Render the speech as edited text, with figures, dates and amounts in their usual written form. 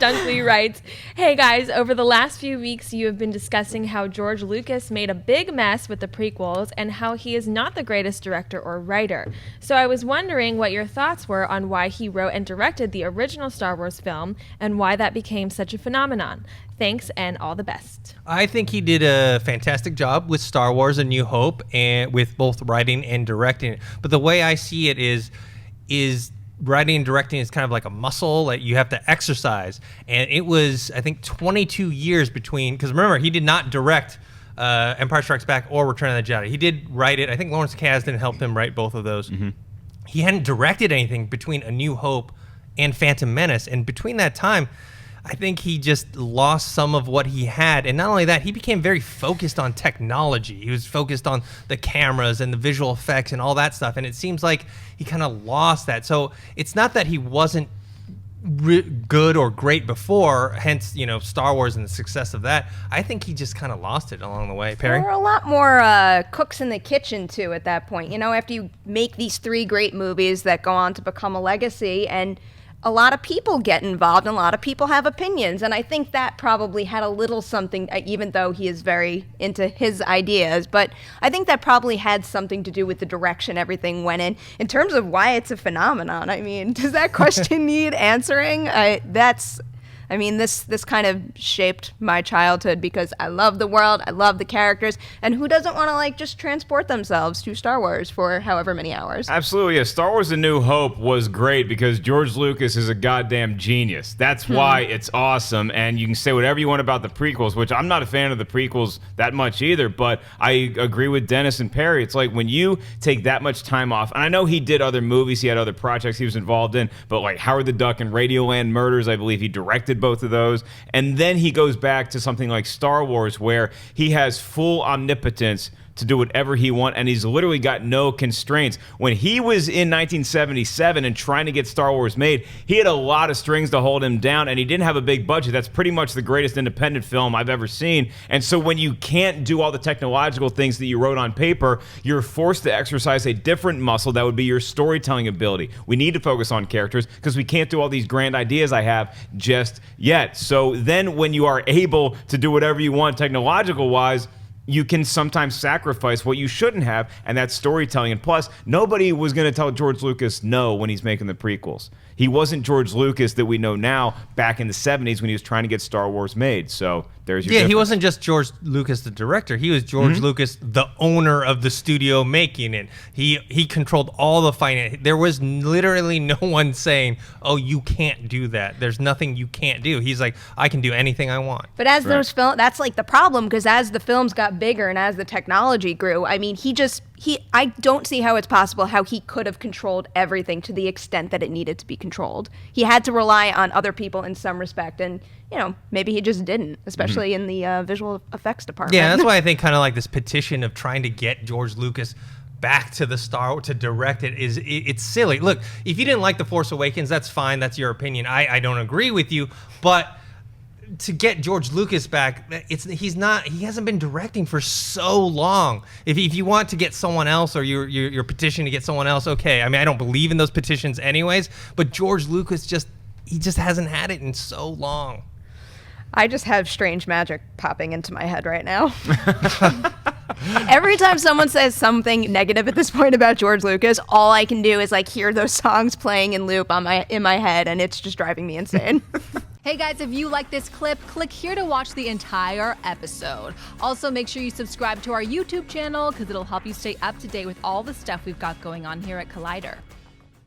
Dunkley writes, "Hey guys, over the last few weeks you have been discussing how George Lucas made a big mess with the prequels and how he is not the greatest director or writer. So I was wondering what your thoughts were on why he wrote and directed the original Star Wars film and why that became such a phenomenon. Thanks and all the best." I think he did a fantastic job with Star Wars: A New Hope, and with both writing and directing it. But the way I see it is writing and directing is kind of like a muscle that you have to exercise. And it was, I think, 22 years between, because remember, he did not direct Empire Strikes Back or Return of the Jedi. He did write it. I think Lawrence Kasdan helped him write both of those. Mm-hmm. He hadn't directed anything between A New Hope and Phantom Menace. And between that time, I think he just lost some of what he had. And not only that, he became very focused on technology. He was focused on the cameras and the visual effects and all that stuff. And it seems like he kind of lost that. So it's not that he wasn't good or great before, hence, Star Wars and the success of that. I think he just kind of lost it along the way. Perry? There were a lot more cooks in the kitchen, too, at that point. After you make these 3 great movies that go on to become a legacy, and a lot of people get involved and a lot of people have opinions. And I think that probably had a little something, even though he is very into his ideas, but I think that probably had something to do with the direction everything went in. In terms of why it's a phenomenon, I mean, does that question need answering? This kind of shaped my childhood because I love the world, I love the characters, and who doesn't want to just transport themselves to Star Wars for however many hours? Absolutely, yeah. Star Wars: A New Hope was great because George Lucas is a goddamn genius. That's why it's awesome, and you can say whatever you want about the prequels, which I'm not a fan of the prequels that much either, but I agree with Dennis and Perry. It's like when you take that much time off, and I know he did other movies, he had other projects he was involved in, but like Howard the Duck and Radioland Murders, I believe he directed both of those. And then he goes back to something like Star Wars where he has full omnipotence to do whatever he wants, and he's literally got no constraints. When he was in 1977 and trying to get Star Wars made, he had a lot of strings to hold him down, and he didn't have a big budget. That's pretty much the greatest independent film I've ever seen. And so when you can't do all the technological things that you wrote on paper, you're forced to exercise a different muscle that would be your storytelling ability. We need to focus on characters because we can't do all these grand ideas I have just yet. So then when you are able to do whatever you want technological-wise, you can sometimes sacrifice what you shouldn't have, and that's storytelling. And plus, nobody was going to tell George Lucas no when he's making the prequels. He wasn't George Lucas that we know now back in the 70s when he was trying to get Star Wars made. So there's your difference. He wasn't just George Lucas, the director. He was George Lucas, the owner of the studio making it. He controlled all the finance. There was literally no one saying, "Oh, you can't do that. There's nothing you can't do." He's like, "I can do anything I want." But as those films, that's like the problem, because as the films got bigger and as the technology grew, I mean, I don't see how it's possible how he could have controlled everything to the extent that it needed to be controlled. He had to rely on other people in some respect, and maybe he just didn't, especially in the visual effects department. Yeah, that's why I think kind of like this petition of trying to get George Lucas back to the to direct it's silly. Look, if you didn't like The Force Awakens, that's fine. That's your opinion. I don't agree with you, but to get George Lucas back, he hasn't been directing for so long. If you want to get someone else, or you're petitioning to get someone else, okay. I mean, I don't believe in those petitions anyways, but George Lucas just hasn't had it in so long. I just have strange magic popping into my head right now. Every time someone says something negative at this point about George Lucas, all I can do is hear those songs playing in loop in my head, and it's just driving me insane. Hey guys, if you like this clip, click here to watch the entire episode. Also, make sure you subscribe to our YouTube channel because it'll help you stay up to date with all the stuff we've got going on here at Collider.